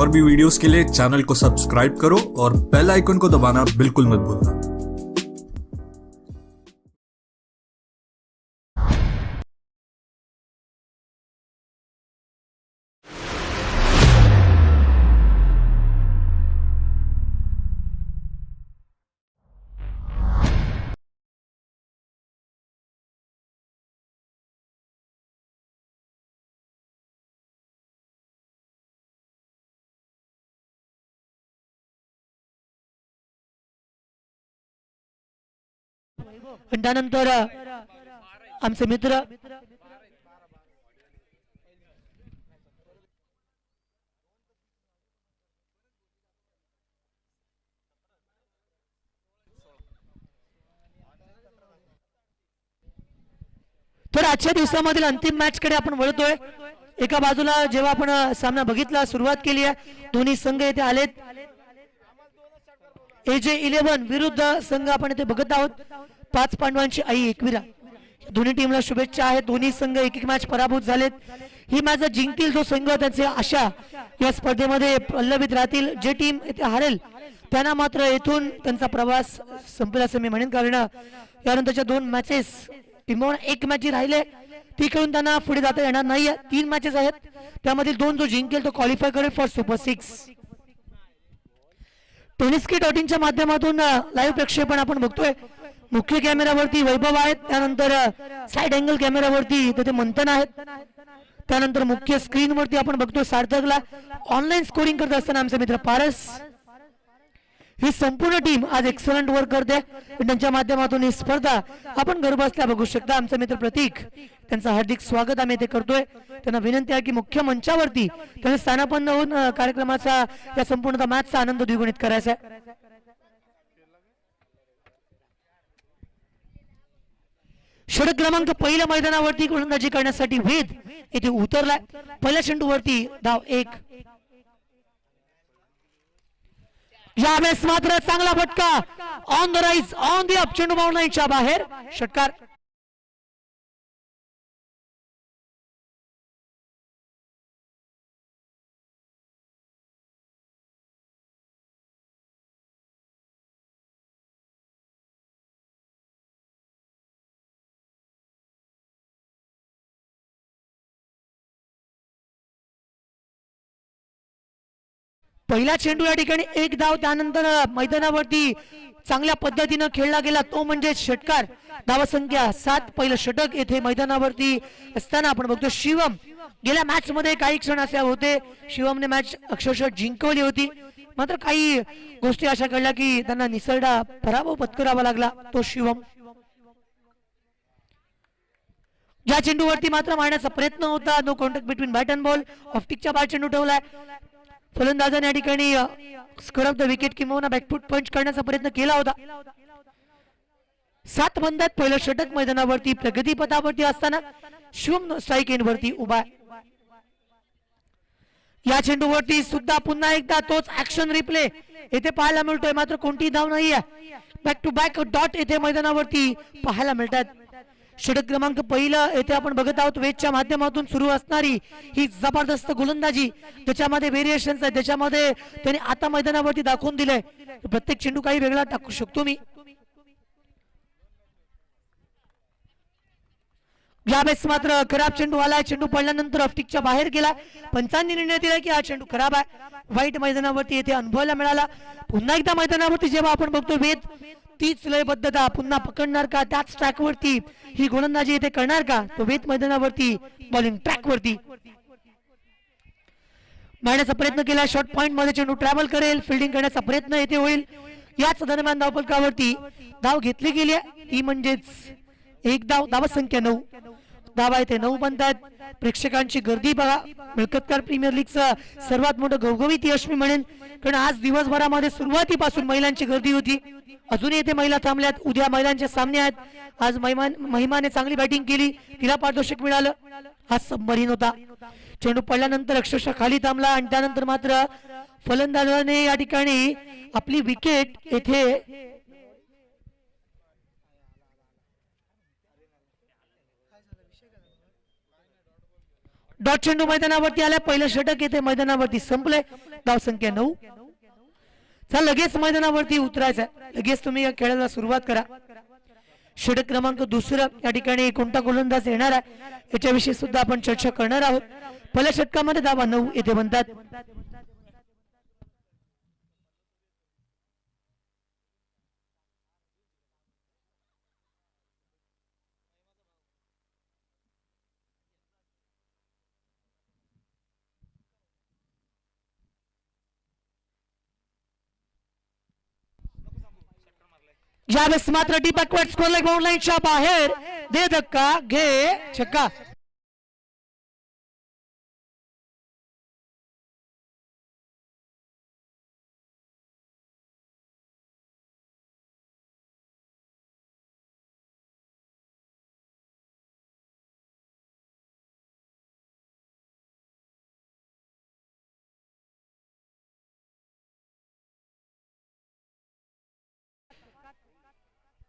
और भी वीडियोस के लिए चैनल को सब्सक्राइब करो और बेल आइकन को दबाना बिल्कुल मत भूलना। त्यानंतर आमचे मित्र तर आजच्या दिवसामधील अंतिम मॅच कडे आपण वळतोय। एका बाजूला जेव्हा आपण सामना बघितला, सुरुवात केली आहे, दोन्ही संघ येथे आलेत। AJ11 विरुद्ध संघ आपण इथे बघत आहोत। 5 पांडवांची आई एकविरा। दोन्ही टीमला शुभेच्छा आहेत। दोन्ही संघ एक एक मॅच पराभूत झालेत। ही मॅच जिंकतील जो संघ त्यांचे आशा या स्पर्धेमध्ये पल्लवित राहतील। जे टीम इथे हारेल त्यांना मात्र येथून त्यांचा प्रवास संपेल असं मी म्हणेन, कारण यानंतरच्या 2 मॅचेस टीमवर एक मॅच जी राहिले ती खेळून त्यांना पुढे जाता येणार नाही। 3 मॅचेस आहेत, त्यामधील 2 जो जिंकेल तो क्वालिफाय करेल फॉर सुपर 6। टेनिसकिट.च्या माध्यमातून लाईव्ह प्रक्षेपण आपण बघतोय। मुख्य कॅमेरावरती वैभव आहेत, त्यानंतर साइड अँगल कॅमेरावरती तिथे मंथन आहेत, त्यानंतर मुख्य स्क्रीनवरती आपण बघतोय सार्थकला। ऑनलाईन स्कोरिंग करत असताना आमचे मित्र पारस। ही संपूर्ण टीम आज एक्सलंट वर्क करते। त्यांच्या माध्यमातून ही स्पर्धा आपण घर बसल्या बघू शकता। आमचे मित्र प्रतीक, त्यांचं हार्दिक स्वागत आम्ही इथे करतोय। त्यांना विनंती आहे की मुख्य मंचावरती त्यांनी स्थानापन्न होऊन कार्यक्रमाचा या संपूर्ण मॅचचा आनंद द्विगुणित करायचा आहे। षटक क्रमांक पहिल्या मैदानावरती गोलंदाजी करण्यासाठी वेद येथे उतरलाय। पहिल्या चेंडूवरती धाव 1। यावेळेस मात्र चांगला फटका on the rise, on the up, चेंडू बाउंड्रीच्या बाहेर, षटकार। पहिला चेंडू या ठिकाणी 1 धाव, त्यानंतर मैदानावरती चांगल्या पद्धतीने खेळला गेला तो म्हणजे षटकार। धावसंख्या 7। पहिलं षटक येथे मैदानावरती असताना आपण बघतो शिवम गेल्या मॅच मध्ये काही क्षण असे होते शिवमने मॅच अक्षरशः जिंकवली होती, मात्र काही गोष्टी अशा घडल्या की त्यांना निसरडा पराभव पत्करावा लागला तो शिवम। या चेंडूवरती मात्र मारण्याचा प्रयत्न होता, no contact between bat and ball. ऑफटिकच्या बाहेर चेंडू ठेवलाय। फलंदाजाने या ठिकाणी स्क्वेअर ऑफ द विकेट किंवा बॅकफूट पंच करण्याचा प्रयत्न केला होता। 7 बंदात पहिलं षटक मैदानावरती प्रगतीपथावरती असताना शिवम स्ट्राइक एंड वरती उभा। या चेंडूवरती सुद्धा पुन्हा एकदा तोच ऍक्शन रिप्ले येथे पाहायला मिळतोय, मात्र कोणतीही धाव नाहीये। बॅक टू बॅक डॉट येथे मैदानावरती पाहायला मिळतात। षटक क्रमांक पहिलं येथे आपण बघत आहोत। वेदच्या माध्यमातून सुरू असणारी ही जबरदस्त गोलंदाजी, त्याच्यामध्ये व्हेरिएशन्स आहेत, त्याच्यामध्ये त्यांनी आता मैदानावरती दाखवून दिलंय प्रत्येक चेंडू काही वेगळा टाकू शकतो मी। यावेळेस मात्र खराब चेंडू आलाय। चेंडू पडल्यानंतर ऑफटिकच्या बाहेर गेला। पंचांनी निर्णय दिला की हा चेंडू खराब आहे। वाईट मैदानावरती येथे अनुभवायला मिळाला। पुन्हा एकदा मैदानावरती जेव्हा आपण बघतो वेद तीच लयबद्धता पुन्हा पकडणार का, त्याच ट्रॅक वरती ही गोलंदाजी येथे करणार का, तो वेद मैदानावरती बॉलिंग ट्रॅक वरती मारण्याचा प्रयत्न केला। शॉर्ट पॉइंट मध्ये चेंडू ट्रॅव्हल करेल, फिल्डिंग करण्याचा प्रयत्न येथे होईल। याच दरम्यान धावफलकावरती धाव घेतली गेली आहे, ती म्हणजेच 1 धाव। धावसंख्या 9। धावा येथे 9 बनतात। प्रेक्षकांची गर्दी बघा, मिळकतकार प्रीमियर लीगचा सर्वात मोठं घवघवीत यश मी म्हणेन, कारण आज दिवसभरामध्ये सुरुवातीपासून महिलांची गर्दी होती। अजूनही येथे महिला थांबल्यात। उद्या महिलांचे सामने आहेत। आज महिमाने चांगली बॅटिंग केली, तिला पारितोषिक मिळालं। हा सबमरीन होता। चेंडू पडल्यानंतर अक्षरशः खाली थांबला आणि त्यानंतर मात्र फलंदाजाने या ठिकाणी आपली विकेट येथे डॉट चेंडू मैदानावरती आला, पहिलं षटक येते मैदानावरती संपले, धाव संख्या 9. चला लगेच मैदानावरती उतरायचं, लगेच तुम्ही या खेळाला सुरुवात करा. षटक क्रमांक दुसरं या ठिकाणी कोणता गोलंदाज येणार आहे याच्याविषयी सुद्धा आपण चर्चा करणार आहोत. पहिल्या षटकामध्ये धावा 9 येथे बनतात. यावेळेस मात्र D backward score line bound लाईनच्या बाहेर, दे धक्का, घे छक्का.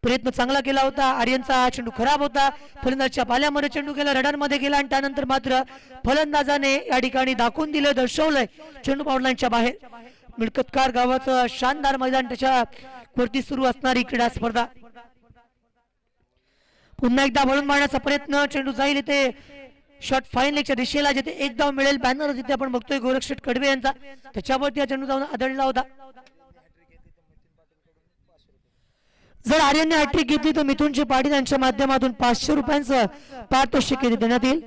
प्रयत्न चांगला केला होता आर्यनचा, चेंडू खराब होता, फलंदाजच्या पाल्यामध्ये चेंडू गेला, रडारमध्ये गेला आणि त्यानंतर मात्र फलंदाजाने या ठिकाणी दाखवून दिलं, दर्शवलंय चेंडू बाउंडलाईनच्या बाहेर. मिळकतकार गावाचं शानदार मैदान, त्याच्या वरती सुरू असणारी क्रीडा स्पर्धा. पुन्हा एकदा वळून मारण्याचा प्रयत्न, चेंडू जाईल इथे शॉट फाईन लेगच्या दिशेला, जिथे एक धाव मिळेल बॅनर जिथे आपण बघतोय गोरक्षेट कडवे यांचा, त्याच्यावरती हा चेंडू जाऊन आदळला होता. जर आर्यनने हॅट्रिक घेतली तर मिथुनची पाटील यांच्या माध्यमातून 500 रुपयांचं पारितोषिक देण्यात येईल.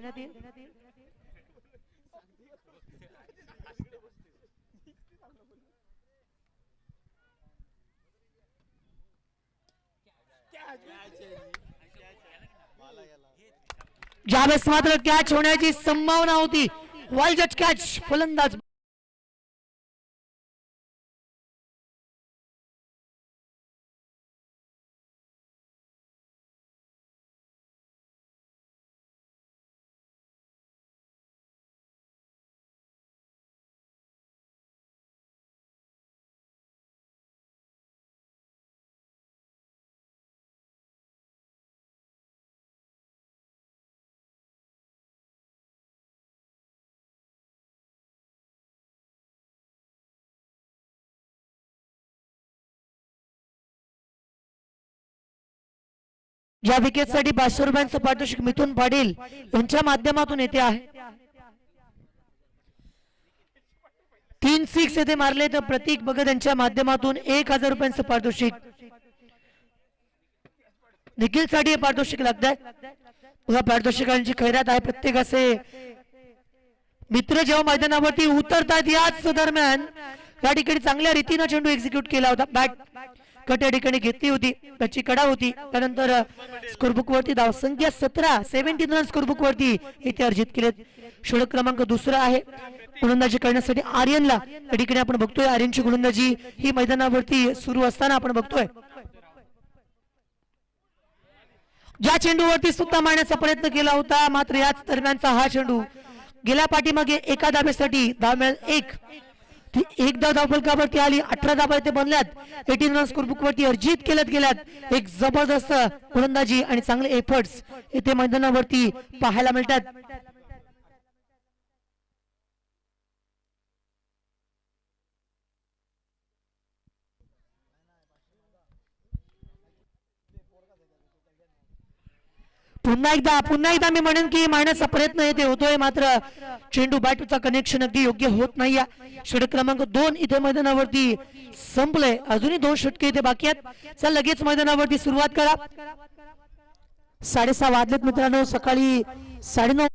ज्यावेळेस मात्र कॅच होण्याची संभावना होती, वाईल्ड जज कॅच, फलंदाज या विकेटसाठी 500 रुपयांचं पारितोषिक मिथुन पाटील यांच्या माध्यमातून येते आहे. 3 6 येथे मारले तर प्रतीक भगत यांच्या माध्यमातून 1000 रुपयांचं पारितोषिक. निखिल साठी हे पारितोषिक लागत आहे. पारितोषिकांची खैरात आहे. प्रत्येकाचे मित्र जेव्हा मैदानावरती उतरतात याच दरम्यान या ठिकाणी चांगल्या रीतीने चेंडू एक्झिक्यूट केला होता. बॅट कट या ठिकाणी घेतली होती, त्याची कडा होती. त्यानंतर स्कोरबुक वरती धाव संख्या 17 रन स्कोरबुक वरती इथे अर्जित केले. षटक क्रमांक दुसरा आहे. गोलंदाजी करण्यासाठी आर्यनला या ठिकाणी आपण बघतोय, आर्यनची गोलंदाजी ही मैदानावरती सुरू असताना आपण बघतोय. ज्या चेंडूवरती सुद्धा मारण्याचा प्रयत्न केला होता, मात्र याच दरम्यानचा हा चेंडू गेल्या पाठीमागे एका धाब्यासाठी धाव मिळाली एक धाव फलकावरती आली. 18 धाबा इथे बनल्यात. 18 रन स्कोरबुक वरती अर्जित केल्यात गेल्यात. एक जबरदस्त गोलंदाजी आणि चांगले एफर्ट्स इथे मैदानावरती पाहायला मिळतात. पुन्हा एकदा मी म्हणेन की मारण्याचा प्रयत्न येथे होतोय, मात्र चेंडू बॅटचा कनेक्शन अगदी योग्य होत नाही. षटक क्रमांक 2 इथे मैदानावरती संपले. अजूनही 2 षटके इथे बाकी आहेत. चल लगेच मैदानावरती सुरुवात करा. 6:30 वाजलेत मित्रांनो. सकाळी 9:30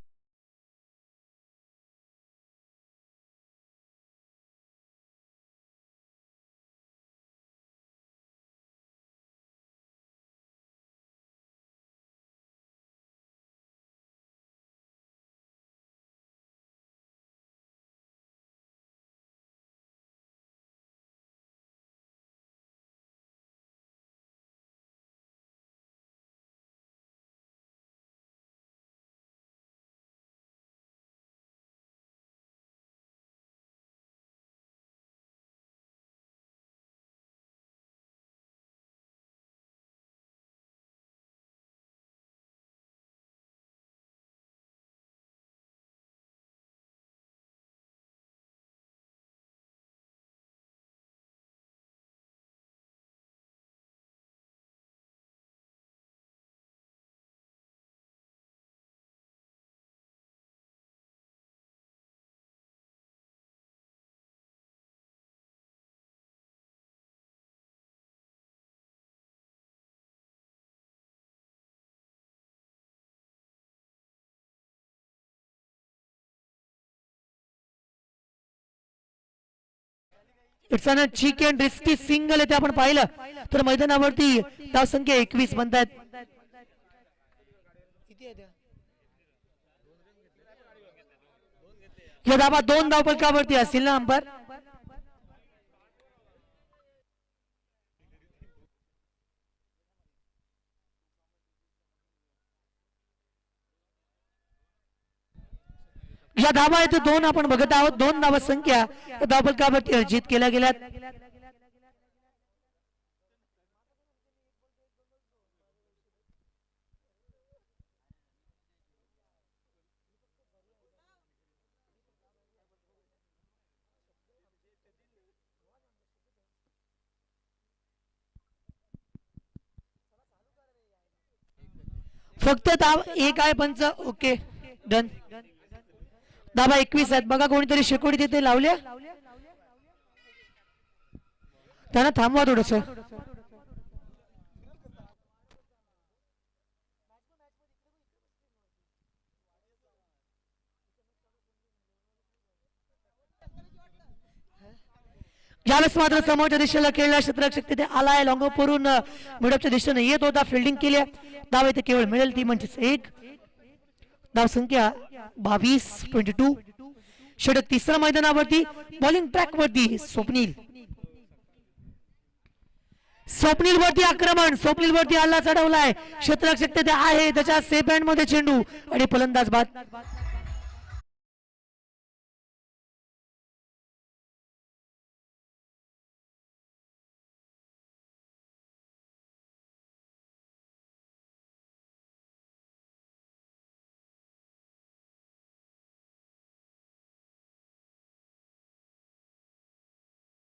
it's an quick and risky single येथे आपण पाहिलं तर मैदानावरती धाव संख्या 21 बनतात. या धावा 2 धावपलकावरती असतील ना अंपर. या धावा येथे 2 आपण बघत आहोत. 2 धावा संख्या धावपलकावरती अर्जित केल्या गेल्यात. फक्त धाव एक आहे पंच. Okay done. धावा 21 आहेत. बघा कोणीतरी शेकोडी तिथे लावल्या त्यांना थांबवा थोडस. ज्यावेळेस मात्र समोरच्या दिशेला खेळला क्षेत्ररक्षक तिथे आलाय. लॉंगोपरून मिडपच्या दिशेने येत होता. फिल्डिंग केली. धाव इथे केवळ मिळेल ती म्हणजेच 1. धाव संख्या 22-22. षटक तिसऱ्या मैदानावरती. बॉलिंग ट्रॅक वरती स्वप्नील. स्वप्नील वरती आक्रमण. स्वप्नील वरती हल्ला चढवलाय. क्षेत्ररक्षक तिथे आहे. त्याच्या सेफ हँड मध्ये चेंडू आणि फलंदाज बाद.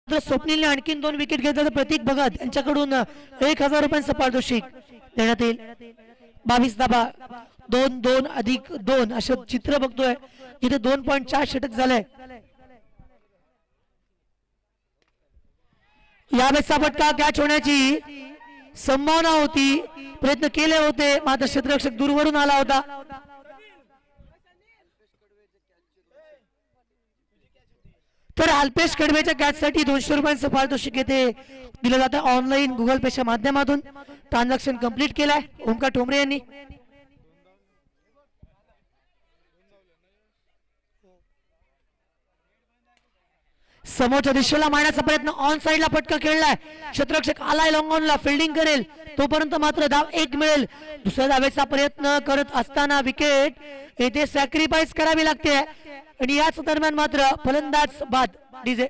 स्वप्नीलने आणखीन 2 विकेट घेतला तर प्रतीक भगत यांच्याकडून 1000 रुपयांचं पारितोषिक देण्यात येईल. 22 धाबा 2-2 अधिक 2 असं चित्र बघतोय. इथे 2.4 षटक झालंय. यावेळेस फटका कॅच होण्याची संभावना होती. प्रयत्न केले होते मात्र क्षेत्ररक्षक दूरवरून आला होता. तर अल्पेश कडवेच्या कॅच साठी 200 रुपयांचं पारितोषिक येथे दिलं जातं. ऑनलाईन गुगल पेच्या माध्यमातून ट्रान्झॅक्शन कंप्लीट केलाय ओमकार ठोंबरे यांनी. समोरच्या दिशेला मारण्याचा प्रयत्न ऑन साइडला फटका खेळलाय. क्षेत्ररक्षक आलाय लॉंग ऑनला. फिल्डिंग करेल तोपर्यंत मात्र धाव 1 मिळेल. दुसऱ्या धावेचा प्रयत्न करत असताना विकेट येथे सॅक्रिफाईस करावी लागते आणि याच दरम्यान मात्र फलंदाज बाद. DJ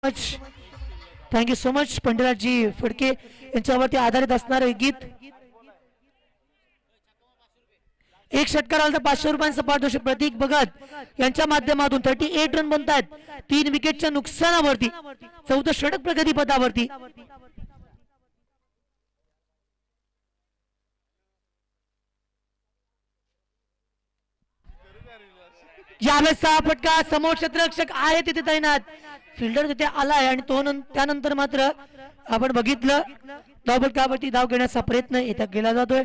thank you so much Panditraji Phadke यांच्यावरती आधारित असणारं हे गीत. एक षटकार आला तर 500 रुपयांचं पारितोषिक प्रतीक भगत यांच्या माध्यमातून 38 रन बनतायत 3 विकेटच्या नुकसानावरती. चौथं षटक प्रगती पदावरती. यावेळेसचा फटका समोर क्षेत्ररक्षक आहे तिथे तैनात. फिल्डर तिथे आलाय आणि तो त्यानंतर मात्र आपण बघितलं धावफलकावरती धाव घेण्याचा प्रयत्न इथं केला जातोय.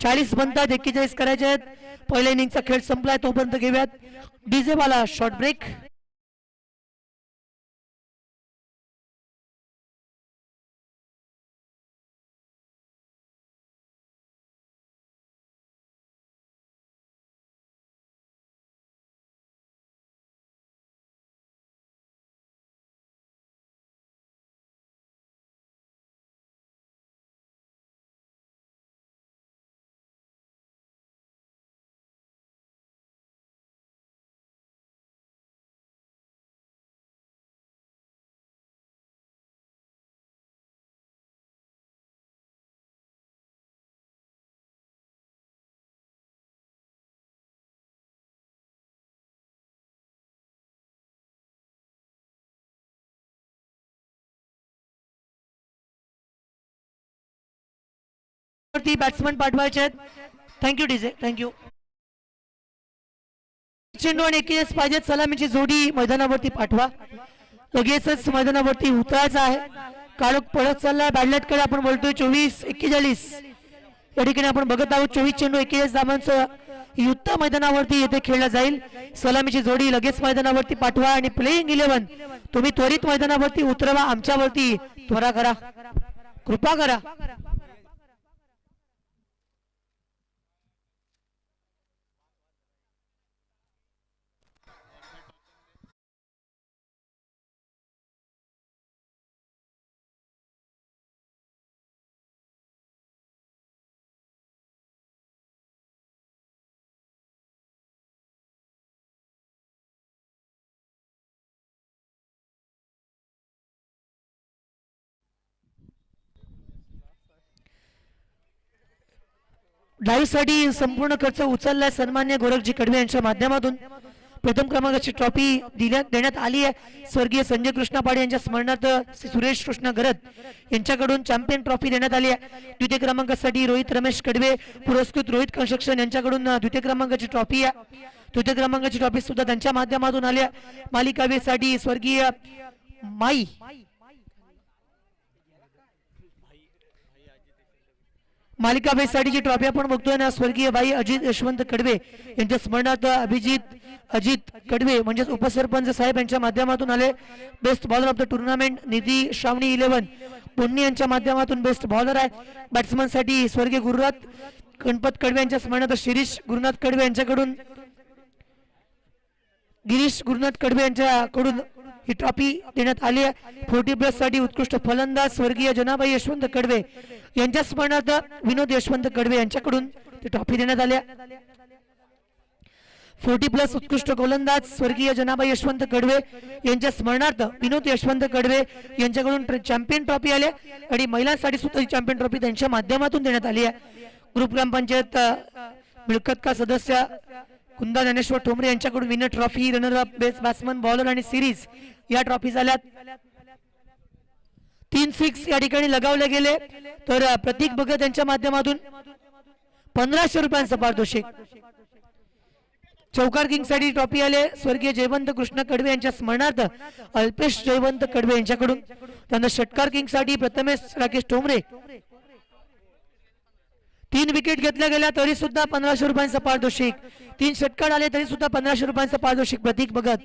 40 बनतात 41 करायचे आहेत. पहिल्या इनिंगचा खेळ संपलाय तोपर्यंत घेऊयात डीजे वाला शॉर्ट ब्रेक. बॅट्समन पाठवायचे आहेत. Thank you DJ thank you. चेंडू आणि 41 पाहिजेत. सलामीची जोडी मैदानावरती पाठवा. लगेचच मैदानावरती उतरायचं आहे. काळोख पळत चाललाय. बॅडलेटकडे आपण बोलतोय 24-41 या ठिकाणी आपण बघत आहोत. 24 चेंडू 41 धावांचं युद्ध मैदानावरती येथे खेळलं जाईल. सलामीची जोडी लगेच मैदानावरती पाठवा आणि प्लेइंग 11 तुम्ही त्वरित मैदानावरती उतरवा. आमच्यावरती त्वरा करा कृपा करा. लाईव्ह साठी संपूर्ण खर्च उचललाय सन्मान्य गोरखजी कडवे यांच्या माध्यमातून. प्रथम क्रमांकाची ट्रॉफी देण्यात आली आहे. स्वर्गीय संजय कृष्णा पाडे यांच्या स्मरणार्थ सुरेश कृष्णा गरत यांच्याकडून चॅम्पियन ट्रॉफी देण्यात आली आहे. द्वितीय क्रमांकासाठी रोहित रमेश कडवे पुरस्कृत रोहित कन्स्ट्रक्शन यांच्याकडून द्वितीय क्रमांकाची ट्रॉफी आहे. तृतीय क्रमांकाची ट्रॉफी सुद्धा त्यांच्या माध्यमातून आली आहे. मालिकावेसाठी स्वर्गीय माई मालिका बेसाडीची ट्रॉफी आपण बघतोय ना. स्वर्गीय बाई अजित यशवंत कडवे यांच्या स्मरणार्थ अजित कडवे म्हणजेच उपसरपंच साहेब यांच्या माध्यमातून आले. Best bowler of the tournament Nidhi Shravani 11 Punni यांच्या माध्यमातून बेस्ट बॉलर आहे. बॅट्समन साठी स्वर्गीय गुरुनाथ गणपत कडवे यांच्या स्मरणार्थ शिरीष गुरुनाथ कडवे यांच्याकडून गिरीश गुरुनाथ कडवे यांच्याकडून ही ट्रॉफी देण्यात आली आहे. 40+ साठी उत्कृष्ट फलंदाज स्वर्गीय जनाबाई यशवंत कडवे यांच्या स्मरणार्थ विनोद यशवंत कडवे यांच्याकडून ती ट्रॉफी देण्यात आली आहे. 40+ उत्कृष्ट गोलंदाज स्वर्गीय जनाबाई यशवंत कडवे यांच्या स्मरणार्थ विनोद यशवंत कडवे यांच्याकडून चॅम्पियन ट्रॉफी आली आणि महिलांसाठी सुद्धा ही चॅम्पियन ट्रॉफी त्यांच्या माध्यमातून देण्यात आली आहे. ग्रुप ग्रामपंचायत मिळकत का सदस्य कुंदा ज्ञानेश्वर ठोंबरे यांच्याकडून winner trophy, runner up, best batsman, bowler आणि सिरीज या ट्रॉफी झाल्यात. 3 6 या ठिकाणी लगावले गेले. तर प्रतीक भगत यांच्या माध्यमातून 1500 रुपयांचं पारितोषिक. चौकार किंग साठी ट्रॉफी आले स्वर्गीय जयवंत कृष्ण कडवे यांच्या स्मरणार्थ अल्पेश जयवंत कडवे यांच्याकडून. त्यांना षटकार किंग साठी प्रथमेश राकेश ठोंबरे 3 विकेट घेतल्या गेल्या तरी सुद्धा 1500 रुपयांचं पारितोषिक. 3 षटकार आले तरी सुद्धा 1500 रुपयांचं पारितोषिक प्रतीक भगत.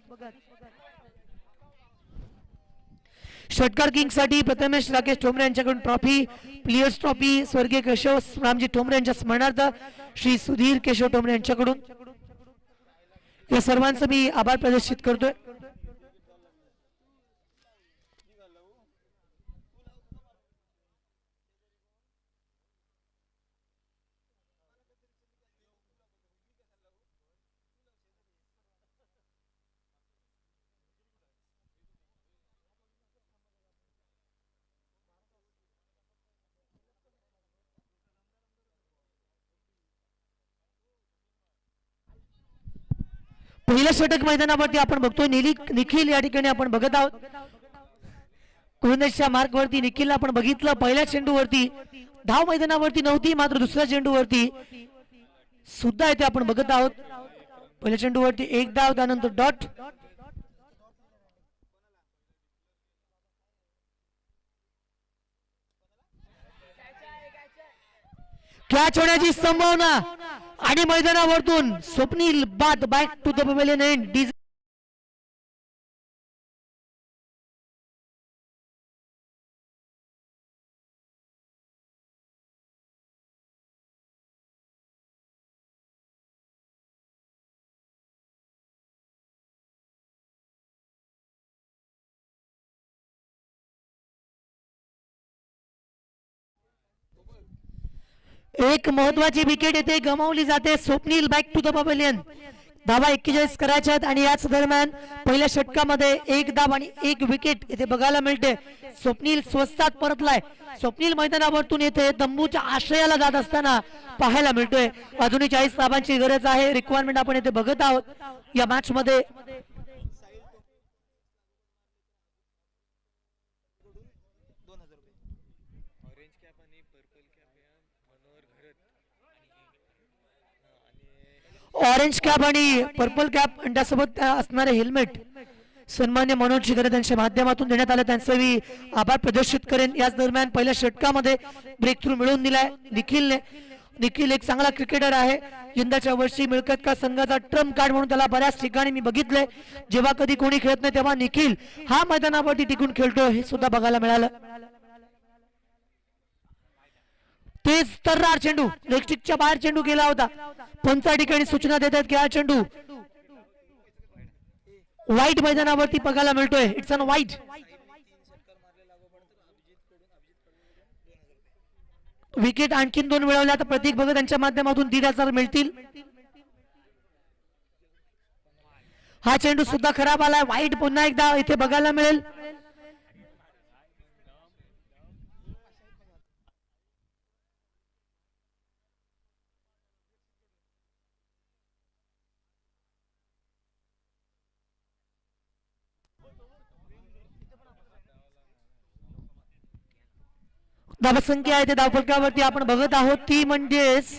षटकार किंग साठी प्रथमेश राकेश ठोंबरे यांच्याकडून ट्रॉफी, प्लेयर्स ट्रॉफी स्वर्गीय केशव रामजी ठोंबरे यांच्या स्मरणार्थ श्री सुधीर केशव ठोंबरे यांच्याकडून. या सर्वांचं मी आभार प्रदर्शित करतोय. पहिलं षटक मैदानावरती आपण बघतोय. निखिल या ठिकाणी आपण बघत आहोत. कोणेशच्या मार्क वरती निखिलला आपण बघितलं. पहिल्या चेंडूवरती धाव मैदानावरती नव्हती, मात्र दुसऱ्या चेंडूवरती सुद्धा इथे आपण बघत आहोत. पहिल्या चेंडूवरती एक धाव, त्यानंतर डॉट. कॅच होण्याची संभावना आणि मैदानावरतून स्वप्नील बाद back to the pavilion end. एक महत्वाची विकेट येथे गमावली जाते. Swapnil back to the pavilion. धावा 41 करायच्या आहेत आणि याच दरम्यान पहिल्या षटकामध्ये एक धाव आणि एक विकेट येथे बघायला मिळते. स्वप्नील स्वस्तात परतलाय. स्वप्नील मैदानावरतून येथे तंबूच्या आश्रयाला जात असताना पाहायला मिळतोय. अजूनही 40 धावांची गरज आहे. रिक्वायरमेंट आपण येथे बघत आहोत या मॅच मध्ये. ऑरेंज कॅप आणि पर्पल कॅप आणि त्यासोबत असणारे हेल्मेट सन्मान्य मनोज शिगरे त्यांच्या माध्यमातून देण्यात आलं. त्यांचे आभार प्रदर्शित करेन. याच दरम्यान पहिल्या षटकामध्ये ब्रेक थ्रू मिळवून दिलाय निखिलने. निखिल एक चांगला क्रिकेटर आहे. यंदाच्या वर्षी मिळकत का संघाचा ट्रम्प कार्ड म्हणून त्याला बऱ्याच ठिकाणी मी बघितलंय. जेव्हा कधी कोणी खेळत नाही तेव्हा निखिल हा मैदानावरती टिकून खेळतो हे सुद्धा बघायला मिळालं. तेच तर्रार चेंडू लेगस्टिकच्या बाहेर चेंडू गेला होता. पंचा ठिकाणी सूचना देतात की हा चेंडू वाईट मैदानावरती बघायला मिळतोय. इट्स अन वाईट. विकेट आणखीन 2 मिळवल्या तर प्रतीक भगत यांच्या माध्यमातून 1,500 मिळतील. हा चेंडू सुद्धा खराब आलाय. वाईट पुन्हा एकदा इथे बघायला मिळेल. धावसंख्या आहे ते धावफलकावरती आपण बघत आहोत ती म्हणजेच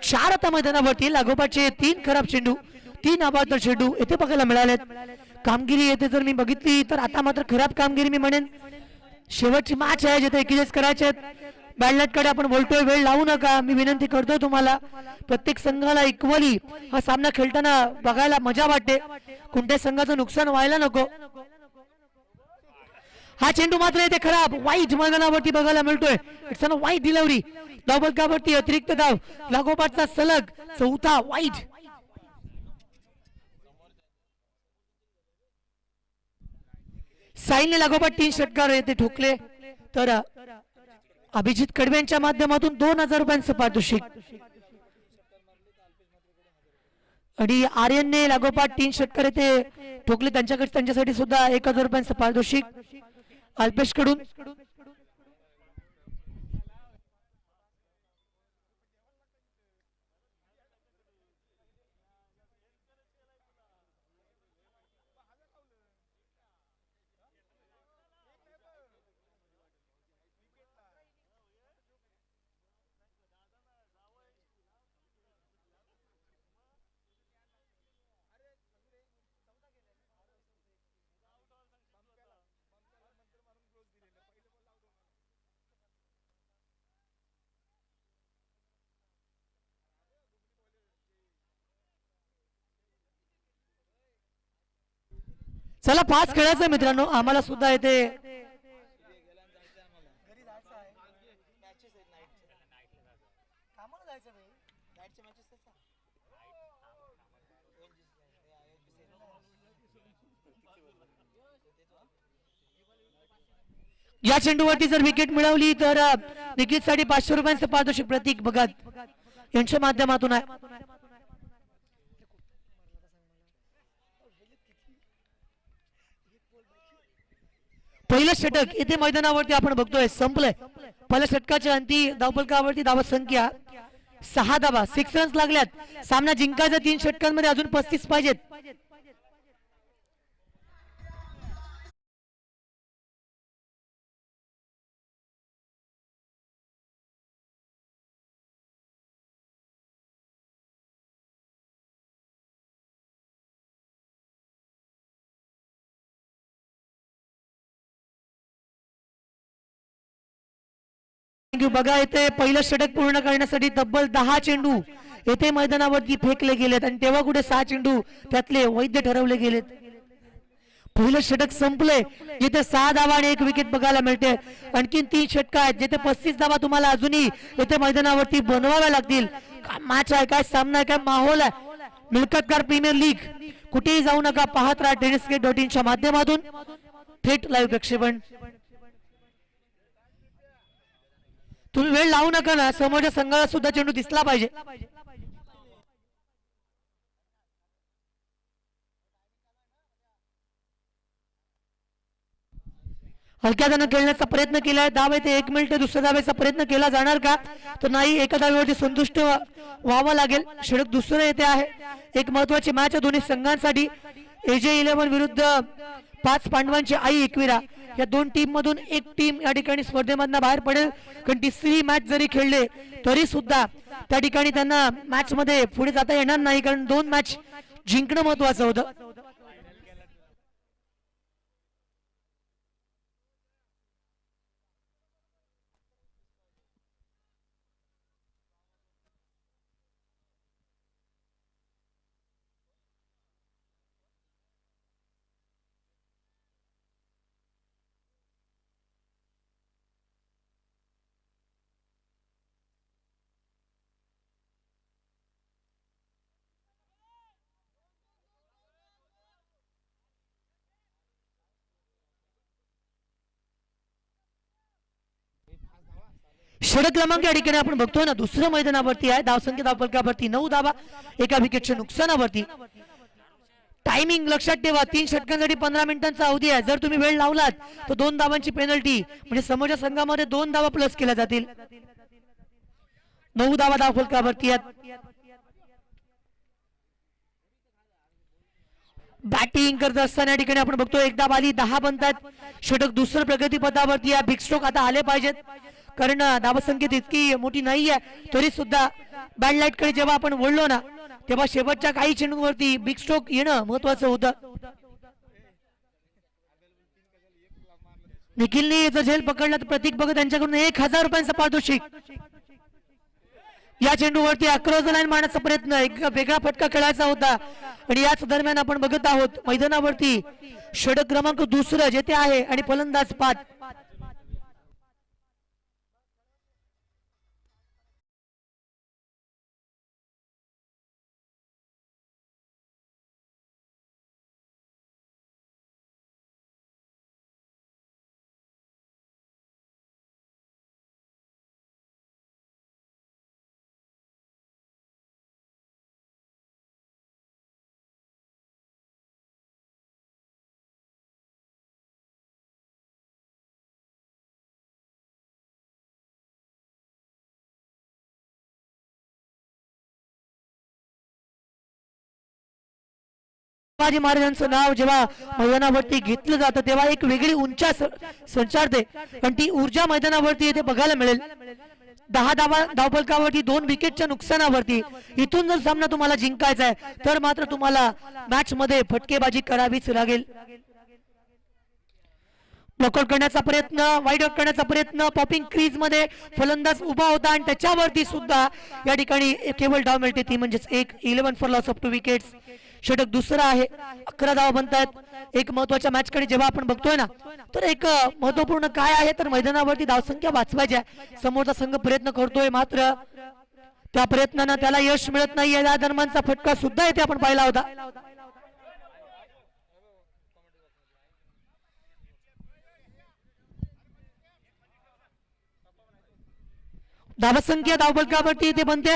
4 आता मैदानावरती लागोपाठचे 3 खराब चेंडू, 3 अबाध चेंडू येथे बघायला मिळालेत. कामगिरी येथे जर मी बघितली तर आता मात्र खराब कामगिरी मी म्हणेन. शेवटची मॅच आहे जिथे 41 करायचे आहेत. बॅडलाईटकडे आपण बोलतोय, वेळ लावू नका. मी विनंती करतोय तुम्हाला, प्रत्येक संघाला इक्वली हा सामना खेळताना बघायला मजा वाटते. कोणत्या संघाचं नुकसान व्हायला नको. हा चेंडू मात्र येथे खराब वाईट मैदानावरती बघायला मिळतोय. इट्स अ वाईट डिलिव्हरी. धावफलकावरती अतिरिक्त धाव लागोपाठचा सलग 4था वाईट. साईलने लागोपाठ 3 षटकार येथे ठोकले तर अभिजित कडवे यांच्या माध्यमातून 2,000 रुपयांचं पारितोषिक आणि आर्यनने लागोपाठ 3 षटकार येथे ठोकले. त्यांच्यासाठी सुद्धा 1,000 रुपयांचं पारितोषिक अल्पेश कडून. चला 5 खेळायचं मित्रांनो. आम्हाला सुद्धा येते या चेंडूवरती जर विकेट मिळवली तर निखिलसाठी 500 रुपयांचं पारितोषिक प्रतीक भगत यांच्या माध्यमातून आहे. पहिलं षटक येथे मैदानावरती आपण बघतोय संपलंय. पहिल्या षटकाच्या अंती धावफलकावरती धावा संख्या 6 धावा, 6 रन्स लागल्यात. सामना जिंकायचा 3 षटकांमध्ये अजून 35 पाहिजेत. थँक्यू. बघा इथे पहिलं षटक पूर्ण करण्यासाठी तब्बल 10 चेंडू येथे मैदानावरती फेकले गेलेत आणि तेव्हा कुठे 6 चेंडू त्यातले वैध ठरवले गेलेत. पहिलं षटक संपले जिथे 6 धावा आणि 1 विकेट बघायला मिळते. आणखीन 3 षटक आहेत जिथे 35 धावा तुम्हाला अजूनही येथे मैदानावरती बनवाव्या लागतील. काय मॅच आहे, काय सामना आहे, काय माहोल आहे. मिळकतकार प्रीमियर लीग. कुठेही जाऊ नका, पाहत राहा tennisgate.in च्या माध्यमातून थेट लाईव्ह प्रक्षेपण. तुम्ही वेळ लावू नका ना, समोरच्या संघाला सुद्धा चेंडू दिसला पाहिजे. हलक्या जण खेळण्याचा प्रयत्न केलाय. धाव येते 1 मिनिट. दुसऱ्या धावेचा प्रयत्न केला जाणार का, तर नाही. एका धावेवरती संतुष्ट व्हावं लागेल. षटक दुसरं येते आहे. एक महत्वाची मॅच आहे दोन्ही संघांसाठी. AJ11 विरुद्ध 5 पांडवांची आई एकविरा. या दोन टीम मधून एक टीम या ठिकाणी स्पर्धेमधून बाहेर पडेल. कारण तिसरी मॅच जरी खेळले तरी सुद्धा त्या ठिकाणी त्यांना मॅच मध्ये पुढे जाता येणार नाही, कारण 2 मॅच जिंकणं महत्वाचं होतं. षटक क्रमांक या ठिकाणी आपण बघतोय ना, दुसऱ्या मैदानावरती आहे. धावसंख्या धावफलकावरती 9 धावा, एका विकेटच्या नुकसानावरती. टायमिंग लक्षात ठेवा, 3 षटकांसाठी 15 मिनिटांचा अवधी आहे. जर तुम्ही वेळ लावलात तर 2 धावांची पेनल्टी, म्हणजे समोरच्या संघामध्ये 2 धावा प्लस केल्या जातील. 9 धावा धावफलकावरती आहेत. बॅटिंग करत असताना या ठिकाणी आपण बघतोय 1 धाव आली, 10 बनतात. षटक दुसरं प्रगतीपथावरती आहे. बिग स्ट्रोक आता आले पाहिजेत, कारण धावसंख्येत इतकी मोठी नाही आहे. तरी सुद्धा बॅड लाईट कडे जेव्हा आपण वळलो ना, तेव्हा शेवटच्या काही चेंडूवरती बिग स्ट्रोक येणं महत्वाचं होतं. निखिलने जर झेल पकडला तर प्रतीक भगत यांच्याकडून 1000 रुपयांचा पारितोषिक. या चेंडूवरती अक्रॉस द लाईन मारण्याचा प्रयत्न, एक वेगळा फटका खेळायचा होता. आणि याच दरम्यान आपण बघत आहोत मैदानावरती षटक क्रमांक दुसरं जेथे आहे आणि फलंदाज 5. शिवाजी महाराजांचं नाव जेव्हा मैदानावरती घेतलं जातं तेव्हा एक वेगळी उंचा संचारते, आणि ती ऊर्जा मैदानावरती येथे बघायला मिळेल. 10 धावा धावफलकावरती 2 विकेटच्या नुकसानावरती. इथून जर सामना तुम्हाला जिंकायचा आहे तर मात्र तुम्हाला मॅच मध्ये फटकेबाजी करावीच लागेल. नॉकआउट करण्याचा प्रयत्न, वाईड आउट करण्याचा प्रयत्न. पॉपिंग क्रीज मध्ये फलंदाज उभा होता आणि त्याच्यावरती सुद्धा या ठिकाणी केवळ डाव मिळते, ती म्हणजेच 11 फॉर लॉस ऑफ 2 विकेट्स. षटक दुसरा आहे. 11 धावा बनतात. एक महत्वाच्या मॅच कडे जेव्हा आपण बघतोय ना, तर एक महत्वपूर्ण काय आहे तर मैदानावरती धावसंख्या वाचवायची आहे. समोरचा संघ प्रयत्न करतोय, मात्र त्या प्रयत्नानं त्याला यश मिळत नाही. या दरम्यानचा फटका सुद्धा येथे आपण पाहिला होता. धावसंख्या धावफलकावरती येथे बनते.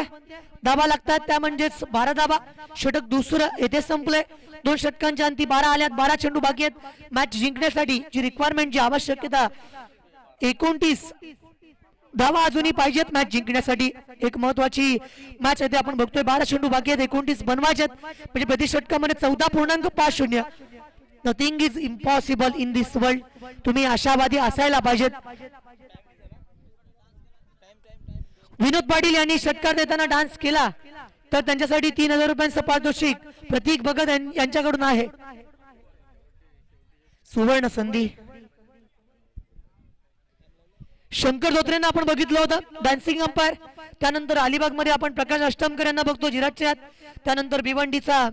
धावा लागतात त्या म्हणजेच 12 धावा. षटक दुसरं येथे संपले. 2 षटकांच्या अंती 12 आल्यात. 12 चेंडू बाकी आहेत. मॅच जिंकण्यासाठी जी रिक्वायरमेंट, जी आवश्यकता 29 धावा अजूनही पाहिजेत मॅच जिंकण्यासाठी. एक महत्वाची मॅच आहे, आपण बघतोय 12 चेंडू बाकी आहेत, 29 बनवायचे म्हणजे प्रति षटकामध्ये 14.50. Nothing is impossible in this world. तुम्ही आशावादी असायला पाहिजेत. विनोद पाटील यांनी षटकार देताना डान्स केला तर त्यांच्यासाठी 3000 रुपयांचं पारितोषिक प्रतीक भगत यांच्याकडून आहे. सुवर्ण संधी. शंकर धोत्रेंना आपण बघितलं होतं डान्सिंग अंपायर. त्यानंतर अलिबाग मध्ये आपण प्रकाश अष्टमकर यांना बघतो जिराजच्या. त्यानंतर भिवंडीचा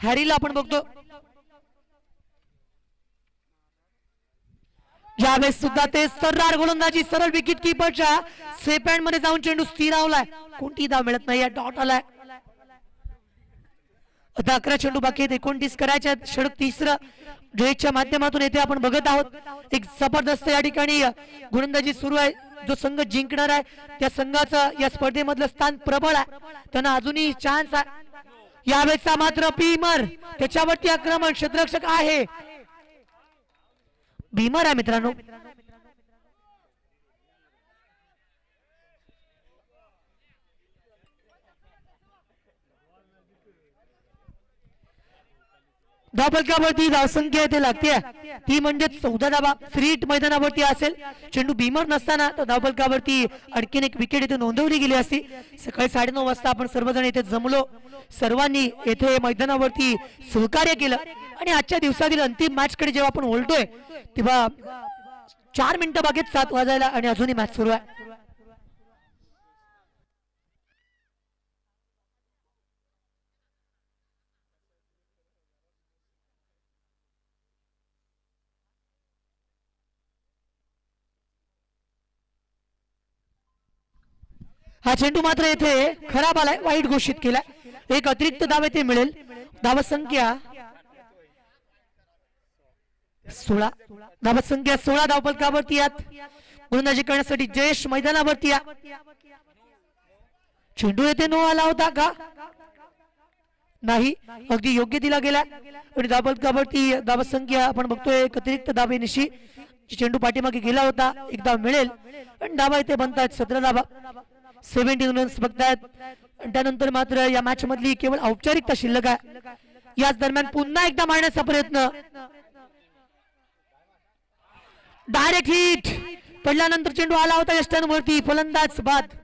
हॅरीला आपण बघतो. यावेळेस सुद्धा ते सर्रार गोलंदाजी सरळ विकेट किपरच्या सेफ हँड मध्ये जाऊन चेंडू स्थिरावलाय. कोणती धाव मिळत नाही. डॉट आलाय. आता 11 चेंडू बाकी आहेत. 29 करायचे आहेत. षटक तिसरं जयच्या माध्यमातून येथे आपण बघत आहोत. एक जबरदस्त या ठिकाणी गोलंदाजी सुरू आहे. जो संघ जिंकणार आहे त्या संघाचं या स्पर्धेमधलं स्थान प्रबळ आहे. त्यांना अजूनही चान्स आहे. यावेळेचा मात्र भीमर त्याच्यावरती आक्रमण. क्षेत्ररक्षक आहे भीमर आहे मित्रांनो. धावफलकावरती धावसंख्या येथे लागते ती म्हणजे 14 धावा. फ्रीट मैदानावरती असेल चेंडू भीमर नसताना तर धावफलकावरती आणखीन एक विकेट येथे नोंदवली गेली असती. सकाळी 9:30 वाजता आपण सर्वजण येथे जमलो. सर्वांनी येथे मैदानावरती सहकार्य केलं आणि आजच्या दिवसातील अंतिम मॅच कडे जेव्हा आपण ओळखतोय तेव्हा 4 मिनिटं बाकीत 7 वाजायला आणि अजूनही मॅच सुरू आहे. हा चेंडू मात्र येथे खराब आलाय. वाईट घोषित केलाय. एक अतिरिक्त धाव येथे मिळेल. धावसंख्या 16. धावसंख्या 16 धावफलकावरती यात गोलंदाजी करण्यासाठी जयेश मैदानावरती या. चेंडू येथे नो आला होता का? नाही. अगदी योग्य दिला गेला आणि धावफलकावरती धावसंख्या आपण बघतोय एक अतिरिक्त धावेनिशी चेंडू पाठीमागे गेला होता. एक धाव मिळेल आणि धावा इथे बनतायत 17 धावा. 17 रन्स बघतायत. त्यानंतर मात्र या मॅच मधली केवळ औपचारिकता शिल्लक आहे. याच दरम्यान पुन्हा एकदा मारण्याचा प्रयत्न. डायरेक्ट हिट पडल्यानंतर चेंडू आला होता यष्टांवरती. फलंदाज बाद.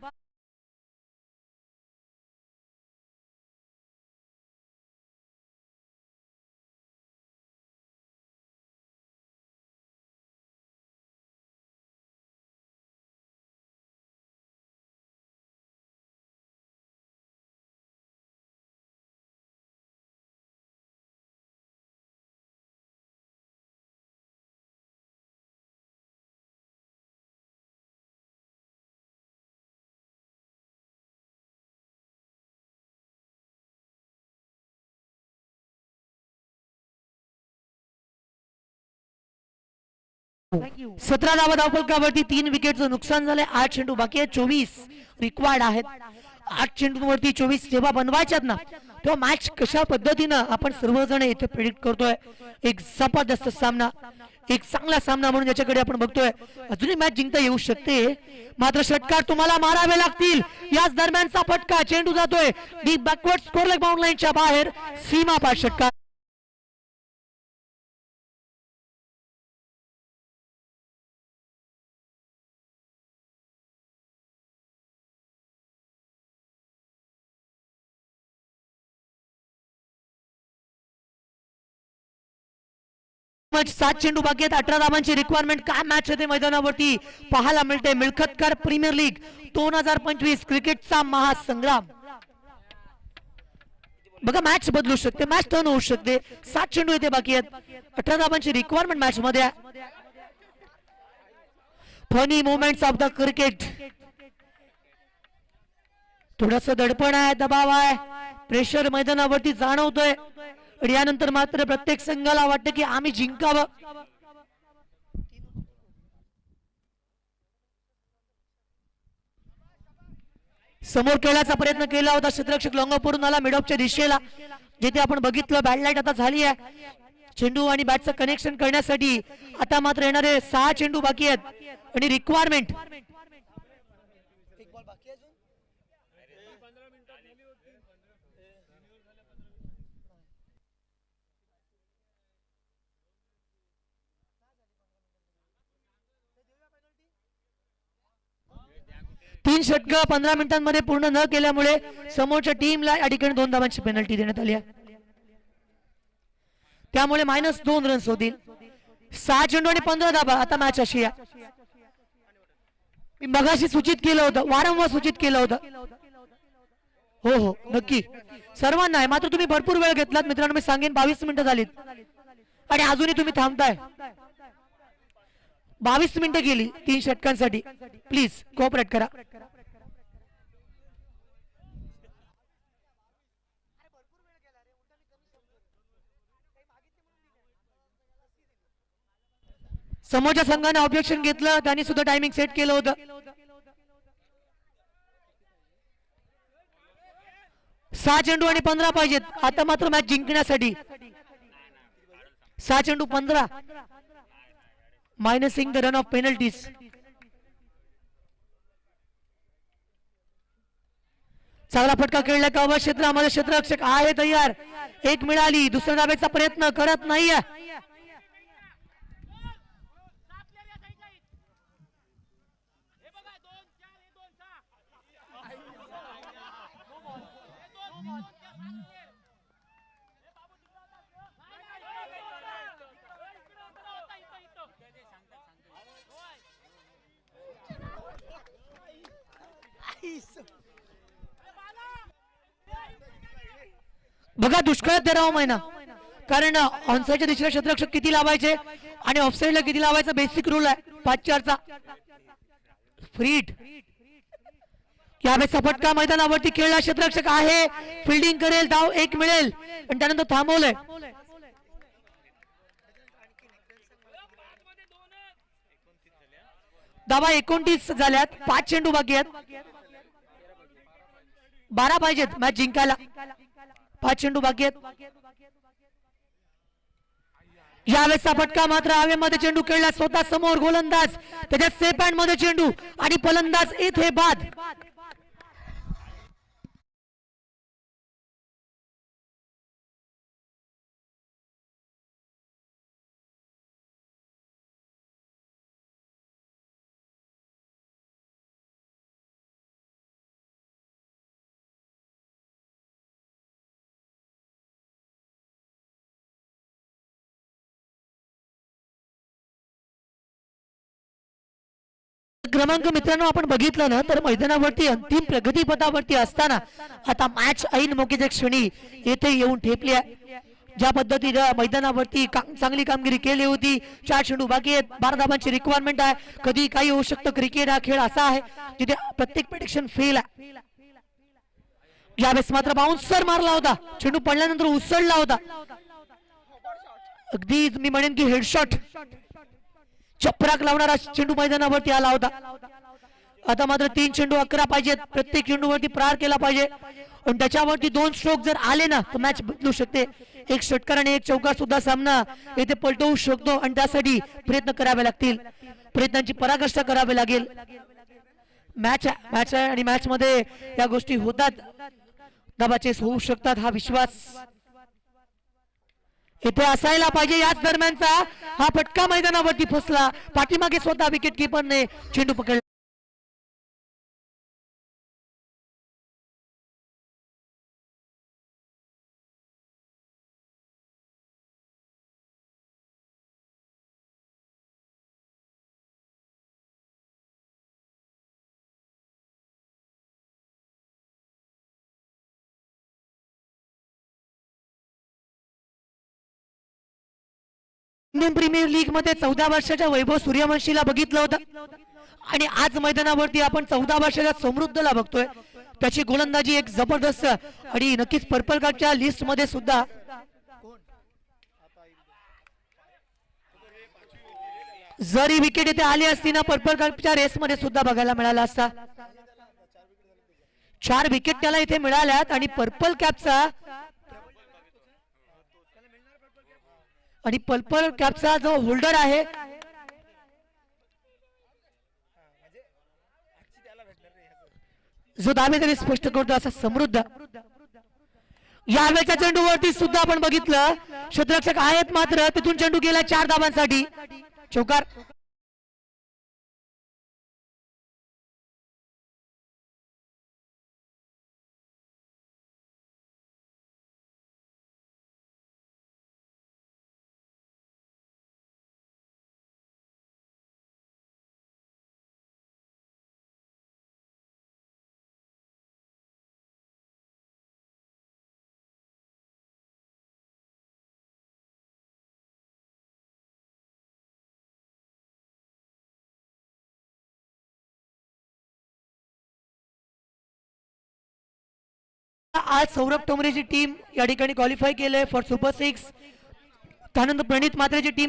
Thank 17 धावा धावफलकावरती 3 विकेटचं नुकसान झालंय. 8 चेंडू बाकी आहेत. 24 रिक्वायर्ड आहेत. 8 चेंडूंवरती 24 जेव्हा बनवायच्यात ना तेव्हा मॅच कशा पद्धतीनं आपण सर्वजण इथे प्रेडिक्ट करतोय. एक जबरदस्त सामना. एक चांगला सामना म्हणून याच्याकडे आपण बघतोय. अजूनही मॅच जिंकता येऊ शकते मात्र षटकार तुम्हाला मारावे लागतील. याच दरम्यानचा फटका. चेंडू जातोय deep backward score leg bound लाईनच्या बाहेर. सीमा पार षटकार. मॅच 7 चेंडू बाकी आहेत. 18 धावांची रिक्वायरमेंट. काय मॅच होते मैदानावरती पाहायला मिळते. मिळखतकार प्रीमियर लीग 2025 क्रिकेटचा महासंग्राम. बघा मॅच बदलू शकते. मॅच टर्न होऊ शकते. 7 चेंडू येते बाकी आहेत. 18 धावांची रिक्वायरमेंट मॅच मध्ये. Funny moments of the cricket. थोडस दडपण आहे. दबाव आहे. प्रेशर मैदानावरती जाणवतोय. यानंतर मात्र प्रत्येक संघाला वाटतं की आम्ही जिंकावं. समोर खेळायचा प्रयत्न केला होता. क्षेत्ररक्षक लॉंगपवरून आला मिडऑफच्या दिशेला. जिथे आपण बघितलं बॅट लाईट आता झाली आहे. चेंडू आणि बॅटचं कनेक्शन करण्यासाठी आता मात्र येणारे 6 चेंडू बाकी आहेत आणि रिक्वायरमेंट 3 षटकं 15 मिनिटांमध्ये पूर्ण न केल्यामुळे समोरच्या टीमला या ठिकाणी 2 धावांची पेनल्टी देण्यात आली आहे. त्यामुळे -2 रन्स होतील. 6 चेंडू आणि 15 धावा. आता मॅच अशी आहे. मी मगाशी सूचित केलं होतं, वारंवार सूचित केलं होतं. हो हो नक्की सर्वांना आहे, मात्र तुम्ही भरपूर वेळ घेतलात मित्रांनो. मी सांगेन 22 मिनिटं झालीत आणि अजूनही तुम्ही थांबताय. 22 मिनिटं गेली 3 षटकांसाठी. प्लीज कोऑपरेट करा. समोरच्या संघाने ऑब्जेक्शन घेतलं, त्यांनी सुद्धा टायमिंग सेट केलं होतं. 6 चेंडू आणि 15 पाहिजेत आता मात्र मॅच जिंकण्यासाठी. 6 चेंडू 15 मायनसिंग द रन ऑफ पेनल्टीज. चांगला फटका खेळला कव्हर क्षेत्रामध्ये, क्षेत्ररक्षक आहे तयार. एक मिळाली, दुसऱ्या डाव्याचा प्रयत्न करत नाहीये. बघा दुष्काळात तेरावा महिना, कारण ऑनसाईडच्या दिशेला क्षेत्ररक्षक किती लावायचे आणि ऑफसाईडला किती लावायचा बेसिक रूल आहे 5-4चा. फ्रीट यावेळेचा फटका मैदानावरती खेळला, क्षेत्ररक्षक आहे, फिल्डिंग करेल, धाव एक मिळेल आणि त्यानंतर थांबवलंय. धावा 29 झाल्यात, 5 चेंडू बाकी आहेत. 12 पाहिजेत मॅच जिंकायला, 5 चेंडू बाकी आहेत. यावेळेचा फटका मात्र हवेमध्ये चेंडू खेळला, स्वतः समोर गोलंदाज, त्याच्या सेफ हँड मध्ये चेंडू आणि फलंदाज येथे बाद. क्रमांक मित्रांनो आपण बघितलं ना तर मैदानावरती अंतिम प्रगतीपथावरती असताना आता मॅच ऐन मोकेच्या क्षणी येथे येऊन ठेपली आहे. ज्या पद्धतीने मैदानावरती चांगली कामगिरी केली होती, 4 चेंडू बाकी आहेत, 12 धावांची रिक्वायरमेंट आहे. कधी काही होऊ शकतं. क्रिकेट हा खेळ असा आहे जिथे प्रत्येक प्रेडिक्शन फेल आहे. यावेळेस मात्र बाउन्सर मारला होता, चेंडू पडल्यानंतर उसळला होता, अगदी मी म्हणेन की हेडशॉट चपराक लावणारा चेंडू मैदानावरती आला होता. आता मात्र 3 चेंडू 11 पाहिजेत, प्रत्येक चेंडूवरती प्रहार केला पाहिजे आणि त्याच्यावरती 2 स्ट्रोक जर आले ना तर मॅच बदलू शकते. एक षटकार आणि एक चौकार सुद्धा सामना येथे पलटवू शकतो आणि त्यासाठी प्रयत्न करावे लागतील, प्रयत्नांची पराकाष्ठा करावी लागेल. मॅच आहे आणि मॅच मध्ये या गोष्टी होतात, दबाचेस होऊ शकतात, हा विश्वास इथे असायला पाहिजे. याच दरम्यानचा हा फटका मैदानावरती फसला, पाठीमागे स्वतः विकेट किपरने चेंडू पकडला. इंडियन प्रीमियर लीग मध्ये 14 वर्षाच्या वैभव सूर्यवंशीला बघितलं होतं आणि आज मैदानावरती आपण 14 वर्षाच्या समृद्धला बघतोय. त्याची गोलंदाजी एक जबरदस्त आणि नक्कीच पर्पल कार्डच्या लिस्ट मध्ये सुद्धा जरी विकेट इथे आली असती ना पर्पल कार्डच्या रेस मध्ये सुद्धा बघायला मिळाला असता. 4 विकेट त्याला इथे मिळाल्यात आणि पर्पल कॅपचा आणि पर्पल कॅपचा जो होल्डर आहे जो दावेदारी स्पष्ट करतो असा समृद्ध. यावेळेच्या चेंडूवरती सुद्धा आपण बघितलं क्षेत्ररक्षक आहेत, मात्र तिथून चेंडू गेला 4 धावांसाठी, चौकार. आज सौरभ टोमरेची टीम या ठिकाणी क्वालिफाय केलंय फॉर सुपर 6. त्यानंतर प्रणित मात्रेची टीम